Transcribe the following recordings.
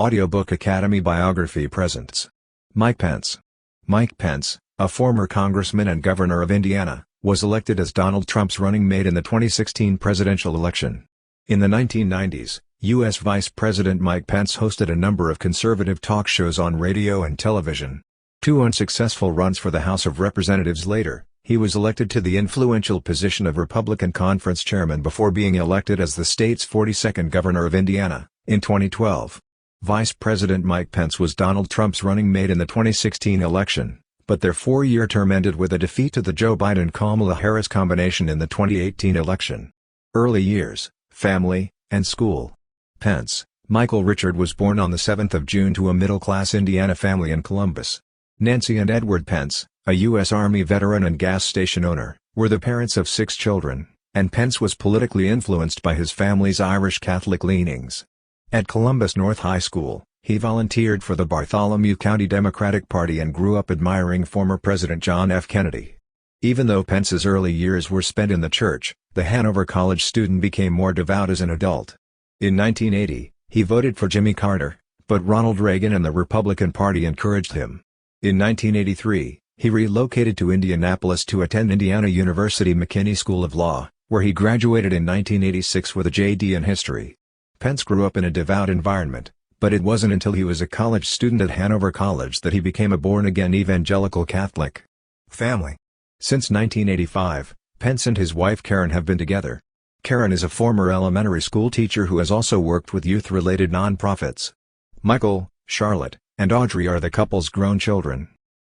Audiobook Academy Biography presents Mike Pence. Mike Pence, a former congressman and governor of Indiana, was elected as Donald Trump's running mate in the 2016 presidential election. In the 1990s, U.S. Vice President Mike Pence hosted a number of conservative talk shows on radio and television. Two unsuccessful runs for the House of Representatives later, he was elected to the influential position of Republican Conference Chairman before being elected as the state's 42nd governor of Indiana, in 2012. Vice President Mike Pence was Donald Trump's running mate in the 2016 election, but their four-year term ended with a defeat to the Joe Biden-Kamala Harris combination in the 2018 election. Early years, family, and school. Pence, Michael Richard was born on the 7th of June to a middle-class Indiana family in Columbus. Nancy and Edward Pence, a U.S. Army veteran and gas station owner, were the parents of 6 children, and Pence was politically influenced by his family's Irish Catholic leanings. At Columbus North High School, he volunteered for the Bartholomew County Democratic Party and grew up admiring former President John F. Kennedy. Even though Pence's early years were spent in the church, the Hanover College student became more devout as an adult. In 1980, he voted for Jimmy Carter, but Ronald Reagan and the Republican Party encouraged him. In 1983, he relocated to Indianapolis to attend Indiana University McKinney School of Law, where he graduated in 1986 with a J.D. in history. Pence grew up in a devout environment, but it wasn't until he was a college student at Hanover College that he became a born-again evangelical Catholic. Family. Since 1985, Pence and his wife Karen have been together. Karen is a former elementary school teacher who has also worked with youth-related nonprofits. Michael, Charlotte, and Audrey are the couple's grown children.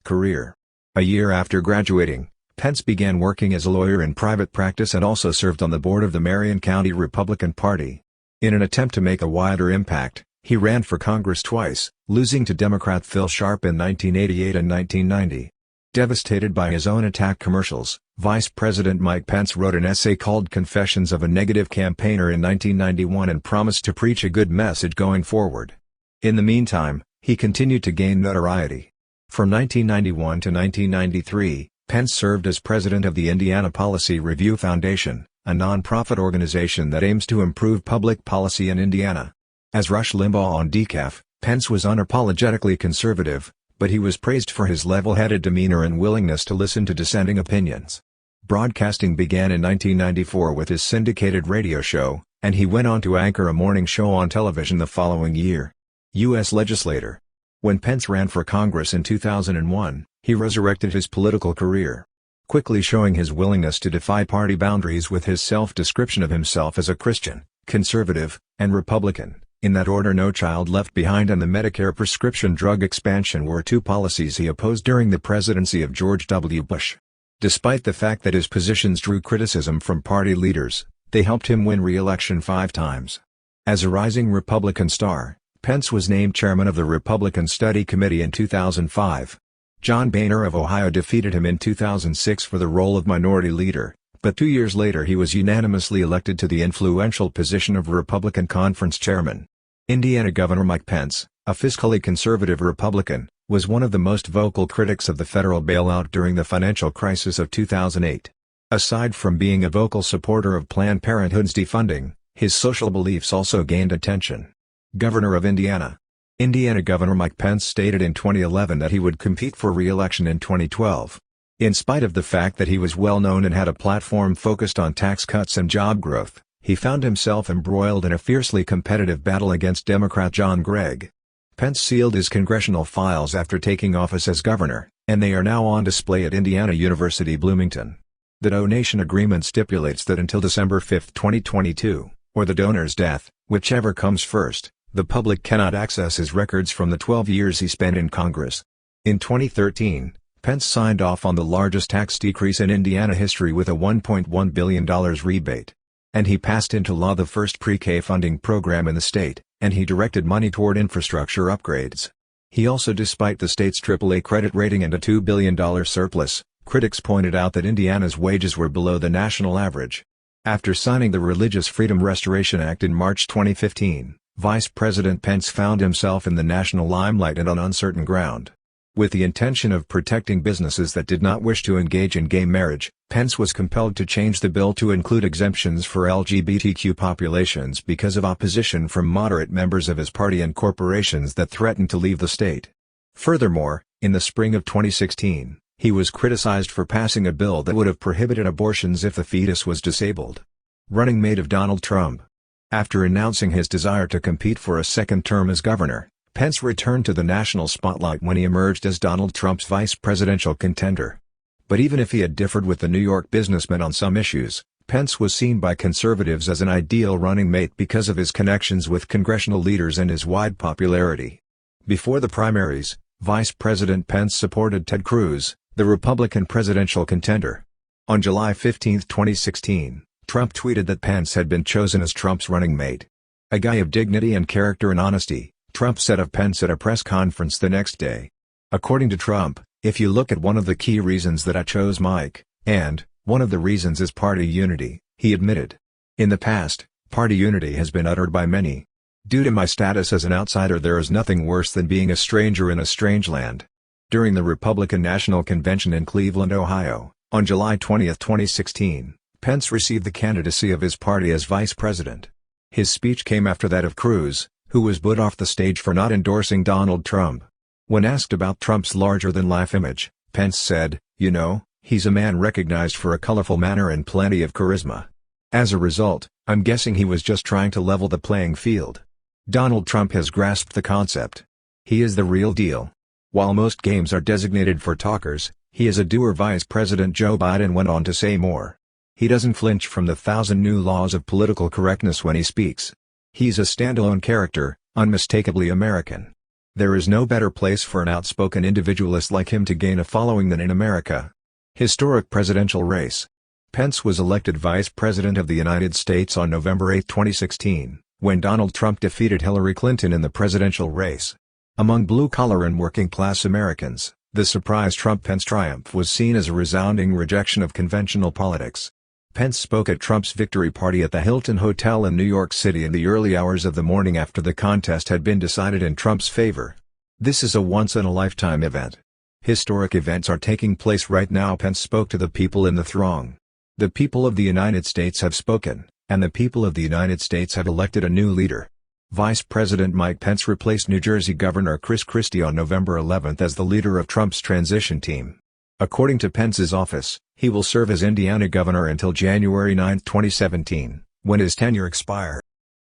Career. A year after graduating, Pence began working as a lawyer in private practice and also served on the board of the Marion County Republican Party. In an attempt to make a wider impact, he ran for Congress twice, losing to Democrat Phil Sharp in 1988 and 1990. Devastated by his own attack commercials, Vice President Mike Pence wrote an essay called Confessions of a Negative Campaigner in 1991 and promised to preach a good message going forward. In the meantime, he continued to gain notoriety. From 1991 to 1993, Pence served as president of the Indiana Policy Review Foundation, a nonprofit organization that aims to improve public policy in Indiana. As Rush Limbaugh on Decaf, Pence was unapologetically conservative, but he was praised for his level-headed demeanor and willingness to listen to dissenting opinions. Broadcasting began in 1994 with his syndicated radio show, and he went on to anchor a morning show on television the following year. U.S. legislator. When Pence ran for Congress in 2001, he resurrected his political career, quickly showing his willingness to defy party boundaries with his self-description of himself as a Christian, conservative, and Republican. In that order, No Child Left Behind and the Medicare prescription drug expansion were two policies he opposed during the presidency of George W. Bush. Despite the fact that his positions drew criticism from party leaders, they helped him win re-election 5 times. As a rising Republican star, Pence was named chairman of the Republican Study Committee in 2005. John Boehner of Ohio defeated him in 2006 for the role of minority leader, but 2 years later he was unanimously elected to the influential position of Republican Conference Chairman. Indiana Governor Mike Pence, a fiscally conservative Republican, was one of the most vocal critics of the federal bailout during the financial crisis of 2008. Aside from being a vocal supporter of Planned Parenthood's defunding, his social beliefs also gained attention. Governor of Indiana. Indiana Governor Mike Pence stated in 2011 that he would compete for re-election in 2012. In spite of the fact that he was well known and had a platform focused on tax cuts and job growth, he found himself embroiled in a fiercely competitive battle against Democrat John Gregg. Pence sealed his congressional files after taking office as governor, and they are now on display at Indiana University Bloomington. The donation agreement stipulates that until December 5, 2022, or the donor's death, whichever comes first, the public cannot access his records from the 12 years he spent in Congress. In 2013, Pence signed off on the largest tax decrease in Indiana history with a $1.1 billion rebate. And he passed into law the first pre-K funding program in the state, and he directed money toward infrastructure upgrades. He also, despite the state's AAA credit rating and a $2 billion surplus, critics pointed out that Indiana's wages were below the national average. After signing the Religious Freedom Restoration Act in March 2015, Vice President Pence found himself in the national limelight and on uncertain ground. With the intention of protecting businesses that did not wish to engage in gay marriage, Pence was compelled to change the bill to include exemptions for LGBTQ populations because of opposition from moderate members of his party and corporations that threatened to leave the state. Furthermore, in the spring of 2016, he was criticized for passing a bill that would have prohibited abortions if the fetus was disabled. Running mate of Donald Trump. After announcing his desire to compete for a second term as governor, Pence returned to the national spotlight when he emerged as Donald Trump's vice presidential contender. But even if he had differed with the New York businessman on some issues, Pence was seen by conservatives as an ideal running mate because of his connections with congressional leaders and his wide popularity. Before the primaries, Vice President Pence supported Ted Cruz, the Republican presidential contender. On July 15, 2016, Trump tweeted that Pence had been chosen as Trump's running mate. "A guy of dignity and character and honesty," Trump said of Pence at a press conference the next day. According to Trump, "If you look at one of the key reasons that I chose Mike, and one of the reasons is party unity," he admitted. "In the past, party unity has been uttered by many. Due to my status as an outsider, there is nothing worse than being a stranger in a strange land." During the Republican National Convention in Cleveland, Ohio, on July 20, 2016, Pence received the candidacy of his party as vice president. His speech came after that of Cruz, who was booed off the stage for not endorsing Donald Trump. When asked about Trump's larger-than-life image, Pence said, "You know, he's a man recognized for a colorful manner and plenty of charisma. As a result, I'm guessing he was just trying to level the playing field. Donald Trump has grasped the concept. He is the real deal. While most games are designated for talkers, he is a doer." Vice President Joe Biden went on to say more. "He doesn't flinch from the 1,000 new laws of political correctness when he speaks. He's a standalone character, unmistakably American. There is no better place for an outspoken individualist like him to gain a following than in America." Historic presidential race. Pence was elected Vice President of the United States on November 8, 2016, when Donald Trump defeated Hillary Clinton in the presidential race. Among blue-collar and working-class Americans, the surprise Trump-Pence triumph was seen as a resounding rejection of conventional politics. Pence spoke at Trump's victory party at the Hilton Hotel in New York City in the early hours of the morning after the contest had been decided in Trump's favor. "This is a once-in-a-lifetime event. Historic events are taking place right now," Pence spoke to the people in the throng. "The people of the United States have spoken, and the people of the United States have elected a new leader." Vice President Mike Pence replaced New Jersey Governor Chris Christie on November 11 as the leader of Trump's transition team. According to Pence's office, he will serve as Indiana governor until January 9, 2017, when his tenure expires.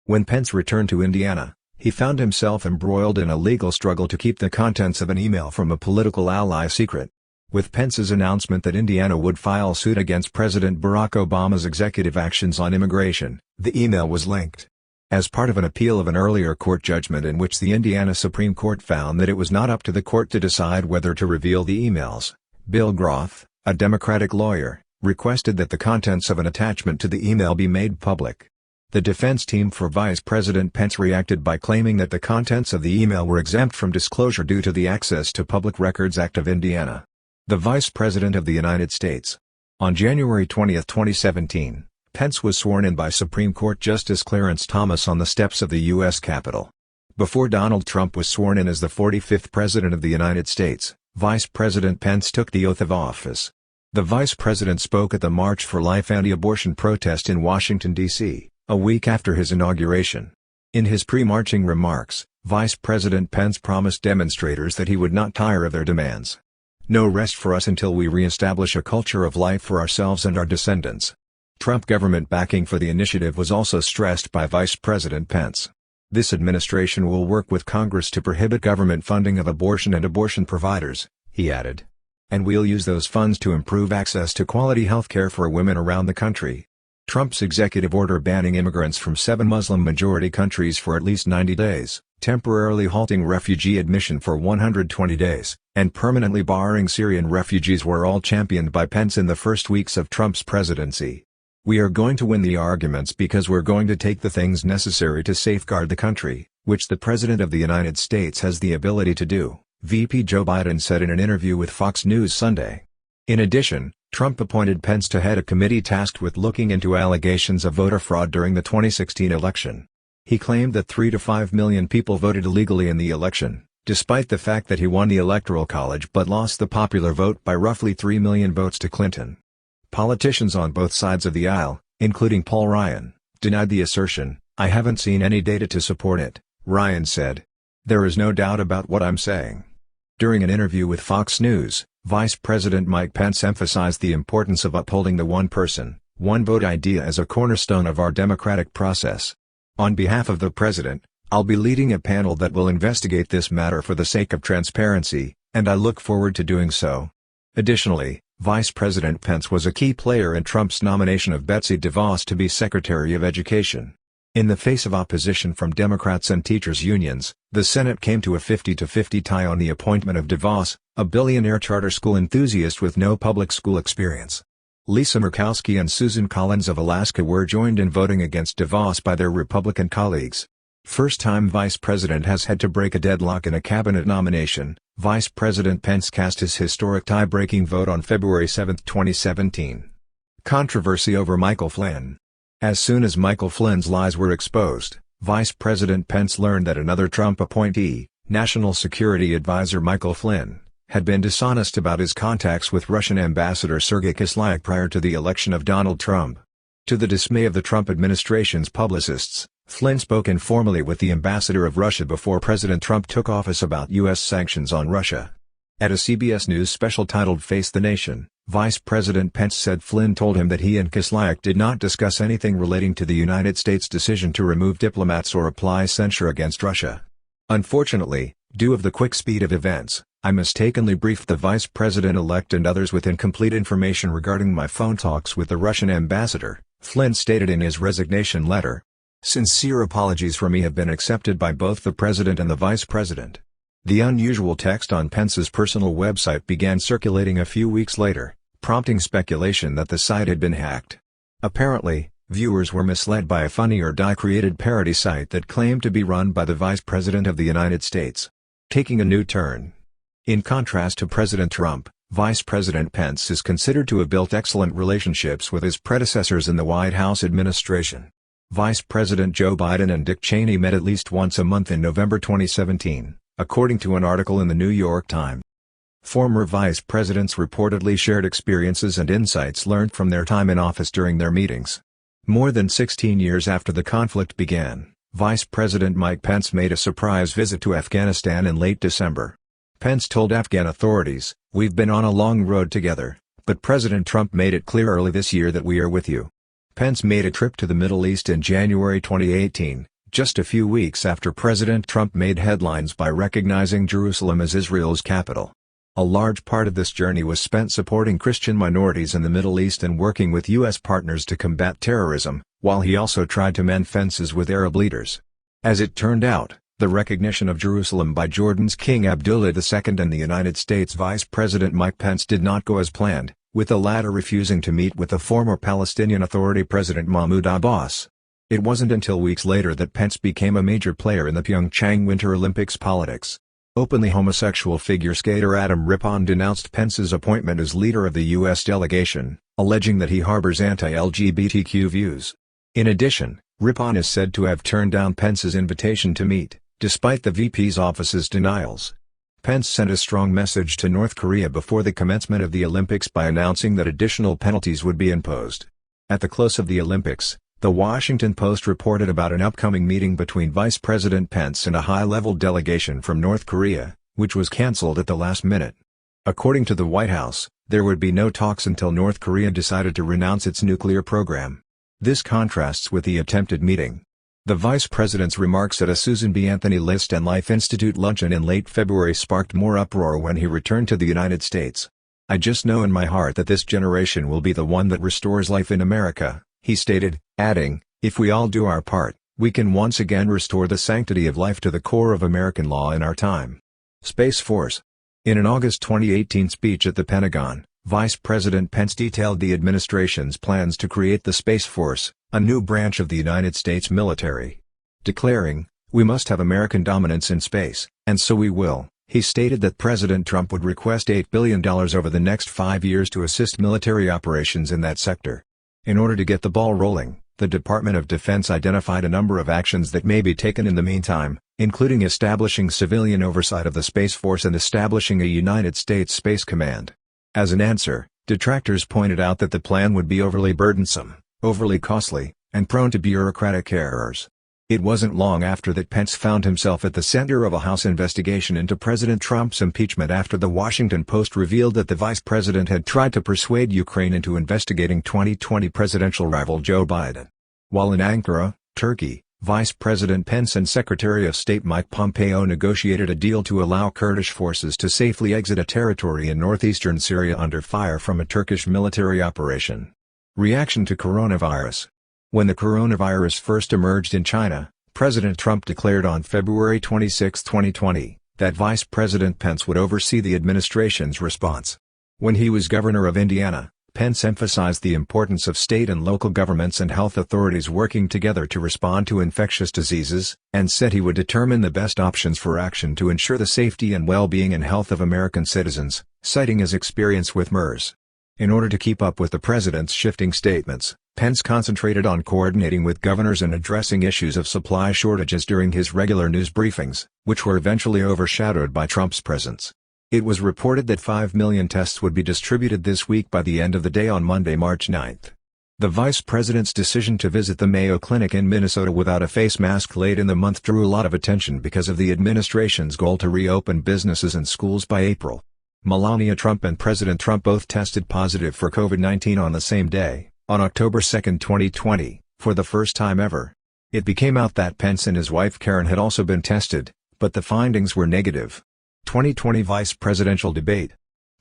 When Pence returned to Indiana, he found himself embroiled in a legal struggle to keep the contents of an email from a political ally secret. With Pence's announcement that Indiana would file suit against President Barack Obama's executive actions on immigration, the email was linked. As part of an appeal of an earlier court judgment in which the Indiana Supreme Court found that it was not up to the court to decide whether to reveal the emails, Bill Groth, a Democratic lawyer, requested that the contents of an attachment to the email be made public. The defense team for Vice President Pence reacted by claiming that the contents of the email were exempt from disclosure due to the Access to Public Records Act of Indiana. The Vice President of the United States. On January 20, 2017, Pence was sworn in by Supreme Court Justice Clarence Thomas on the steps of the U.S. Capitol. Before Donald Trump was sworn in as the 45th President of the United States, Vice President Pence took the oath of office. The Vice President spoke at the March for Life anti-abortion protest in Washington, D.C., a week after his inauguration. In his pre-marching remarks, Vice President Pence promised demonstrators that he would not tire of their demands. "No rest for us until we re-establish a culture of life for ourselves and our descendants." Trump government backing for the initiative was also stressed by Vice President Pence. "This administration will work with Congress to prohibit government funding of abortion and abortion providers," he added. "And we'll use those funds to improve access to quality health care for women around the country." Trump's executive order banning immigrants from 7 Muslim-majority countries for at least 90 days, temporarily halting refugee admission for 120 days, and permanently barring Syrian refugees were all championed by Pence in the first weeks of Trump's presidency. "We are going to win the arguments because we're going to take the things necessary to safeguard the country, which the President of the United States has the ability to do," VP Joe Biden said in an interview with Fox News Sunday. In addition, Trump appointed Pence to head a committee tasked with looking into allegations of voter fraud during the 2016 election. He claimed that 3 to 5 million people voted illegally in the election, despite the fact that he won the Electoral College but lost the popular vote by roughly 3 million votes to Clinton. Politicians on both sides of the aisle, including Paul Ryan, denied the assertion. "I haven't seen any data to support it," Ryan said. "There is no doubt about what I'm saying." During an interview with Fox News, Vice President Mike Pence emphasized the importance of upholding the one-person, one-vote idea as a cornerstone of our democratic process. "On behalf of the President, I'll be leading a panel that will investigate this matter for the sake of transparency, and I look forward to doing so." Additionally, Vice President Pence was a key player in Trump's nomination of Betsy DeVos to be Secretary of Education. In the face of opposition from Democrats and teachers' unions, the Senate came to a 50-50 tie on the appointment of DeVos, a billionaire charter school enthusiast with no public school experience. Lisa Murkowski and Susan Collins of Alaska were joined in voting against DeVos by their Republican colleagues. First-time Vice President has had to break a deadlock in a cabinet nomination. Vice President Pence cast his historic tie-breaking vote on February 7, 2017. Controversy over Michael Flynn. As soon as Michael Flynn's lies were exposed, Vice President Pence learned that another Trump appointee, National Security Advisor Michael Flynn, had been dishonest about his contacts with Russian Ambassador Sergei Kislyak prior to the election of Donald Trump. To the dismay of the Trump administration's publicists, Flynn spoke informally with the ambassador of Russia before President Trump took office about U.S. sanctions on Russia. At a CBS News special titled Face the Nation, Vice President Pence said Flynn told him that he and Kislyak did not discuss anything relating to the United States' decision to remove diplomats or apply censure against Russia. "Unfortunately, due of the quick speed of events, I mistakenly briefed the Vice President-elect and others with incomplete information regarding my phone talks with the Russian ambassador," Flynn stated in his resignation letter. "Sincere apologies from me have been accepted by both the President and the Vice President." The unusual text on Pence's personal website began circulating a few weeks later, prompting speculation that the site had been hacked. Apparently, viewers were misled by a Funny or Die created parody site that claimed to be run by the Vice President of the United States. Taking a new turn. In contrast to President Trump, Vice President Pence is considered to have built excellent relationships with his predecessors in the White House administration. Vice President Joe Biden and Dick Cheney met at least once a month in November 2017, according to an article in the New York Times. Former vice presidents reportedly shared experiences and insights learned from their time in office during their meetings. More than 16 years after the conflict began, Vice President Mike Pence made a surprise visit to Afghanistan in late December. Pence told Afghan authorities, "We've been on a long road together, but President Trump made it clear early this year that we are with you." Pence made a trip to the Middle East in January 2018, just a few weeks after President Trump made headlines by recognizing Jerusalem as Israel's capital. A large part of this journey was spent supporting Christian minorities in the Middle East and working with U.S. partners to combat terrorism, while he also tried to mend fences with Arab leaders. As it turned out, the recognition of Jerusalem by Jordan's King Abdullah II and the United States Vice President Mike Pence did not go as planned, with the latter refusing to meet with the former Palestinian Authority President Mahmoud Abbas. It wasn't until weeks later that Pence became a major player in the Pyeongchang Winter Olympics politics. Openly homosexual figure skater Adam Rippon denounced Pence's appointment as leader of the U.S. delegation, alleging that he harbors anti-LGBTQ views. In addition, Rippon is said to have turned down Pence's invitation to meet, despite the VP's office's denials. Pence sent a strong message to North Korea before the commencement of the Olympics by announcing that additional penalties would be imposed. At the close of the Olympics, The Washington Post reported about an upcoming meeting between Vice President Pence and a high-level delegation from North Korea, which was canceled at the last minute. According to the White House, there would be no talks until North Korea decided to renounce its nuclear program. This contrasts with the attempted meeting. The vice president's remarks at a Susan B. Anthony List and Life Institute luncheon in late February sparked more uproar when he returned to the United States. "I just know in my heart that this generation will be the one that restores life in America," he stated, adding, "If we all do our part, we can once again restore the sanctity of life to the core of American law in our time." Space Force. In an August 2018 speech at the Pentagon, Vice President Pence detailed the administration's plans to create the Space Force, a new branch of the United States military. Declaring, "We must have American dominance in space, and so we will," he stated that President Trump would request $8 billion over the next 5 years to assist military operations in that sector. In order to get the ball rolling, the Department of Defense identified a number of actions that may be taken in the meantime, including establishing civilian oversight of the Space Force and establishing a United States Space Command. As an answer, detractors pointed out that the plan would be overly burdensome, overly costly, and prone to bureaucratic errors. It wasn't long after that Pence found himself at the center of a House investigation into President Trump's impeachment after the Washington Post revealed that the vice president had tried to persuade Ukraine into investigating 2020 presidential rival Joe Biden. While in Ankara, Turkey, Vice President Pence and Secretary of State Mike Pompeo negotiated a deal to allow Kurdish forces to safely exit a territory in northeastern Syria under fire from a Turkish military operation. Reaction to coronavirus. When the coronavirus first emerged in China, President Trump declared on February 26, 2020, that Vice President Pence would oversee the administration's response. When he was governor of Indiana, Pence emphasized the importance of state and local governments and health authorities working together to respond to infectious diseases, and said he would determine the best options for action to ensure the safety and well-being and health of American citizens, citing his experience with MERS. In order to keep up with the president's shifting statements, Pence concentrated on coordinating with governors and addressing issues of supply shortages during his regular news briefings, which were eventually overshadowed by Trump's presence. It was reported that 5 million tests would be distributed this week by the end of the day on Monday, March 9. The vice president's decision to visit the Mayo Clinic in Minnesota without a face mask late in the month drew a lot of attention because of the administration's goal to reopen businesses and schools by April. Melania Trump and President Trump both tested positive for COVID-19 on the same day, on October 2, 2020, for the first time ever. It became out that Pence and his wife Karen had also been tested, but the findings were negative. 2020 vice presidential debate.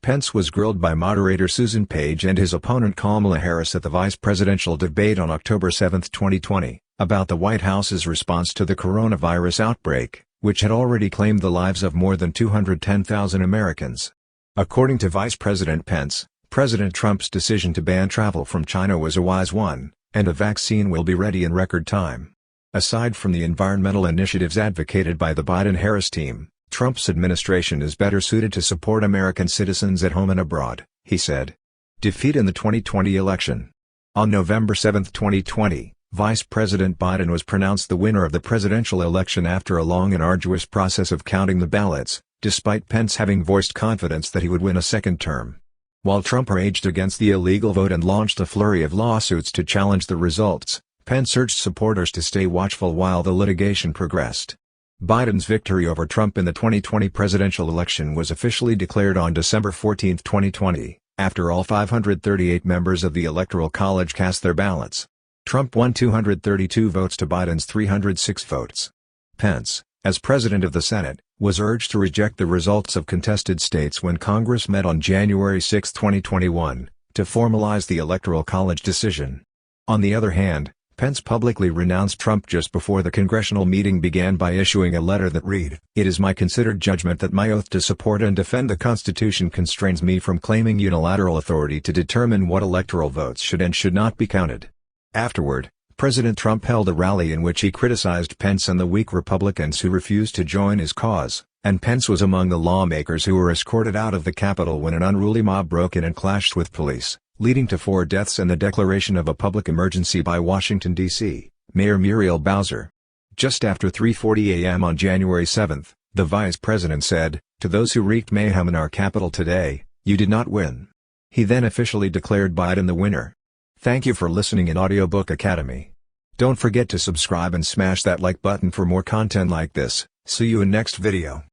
Pence was grilled by moderator Susan Page and his opponent Kamala Harris at the vice presidential debate on October 7, 2020, about the White House's response to the coronavirus outbreak, which had already claimed the lives of more than 210,000 Americans. According to Vice President Pence, President Trump's decision to ban travel from China was a wise one, and a vaccine will be ready in record time. Aside from the environmental initiatives advocated by the Biden-Harris team, Trump's administration is better suited to support American citizens at home and abroad, he said. Defeat in the 2020 election. On November 7, 2020, Vice President Biden was pronounced the winner of the presidential election after a long and arduous process of counting the ballots, despite Pence having voiced confidence that he would win a second term. While Trump raged against the illegal vote and launched a flurry of lawsuits to challenge the results, Pence urged supporters to stay watchful while the litigation progressed. Biden's victory over Trump in the 2020 presidential election was officially declared on December 14, 2020, after all 538 members of the Electoral College cast their ballots. Trump won 232 votes to Biden's 306 votes. Pence, as president of the Senate, was urged to reject the results of contested states when Congress met on January 6, 2021, to formalize the Electoral College decision. On the other hand, Pence publicly renounced Trump just before the congressional meeting began by issuing a letter that read, "It is my considered judgment that my oath to support and defend the Constitution constrains me from claiming unilateral authority to determine what electoral votes should and should not be counted." Afterward, President Trump held a rally in which he criticized Pence and the weak Republicans who refused to join his cause, and Pence was among the lawmakers who were escorted out of the Capitol when an unruly mob broke in and clashed with police, leading to 4 deaths and the declaration of a public emergency by Washington, D.C. Mayor Muriel Bowser. Just after 3:40 a.m. on January 7, the vice president said, "To those who wreaked mayhem in our capital today, you did not win." He then officially declared Biden the winner. Thank you for listening in Audiobook Academy. Don't forget to subscribe and smash that like button for more content like this. See you in next video.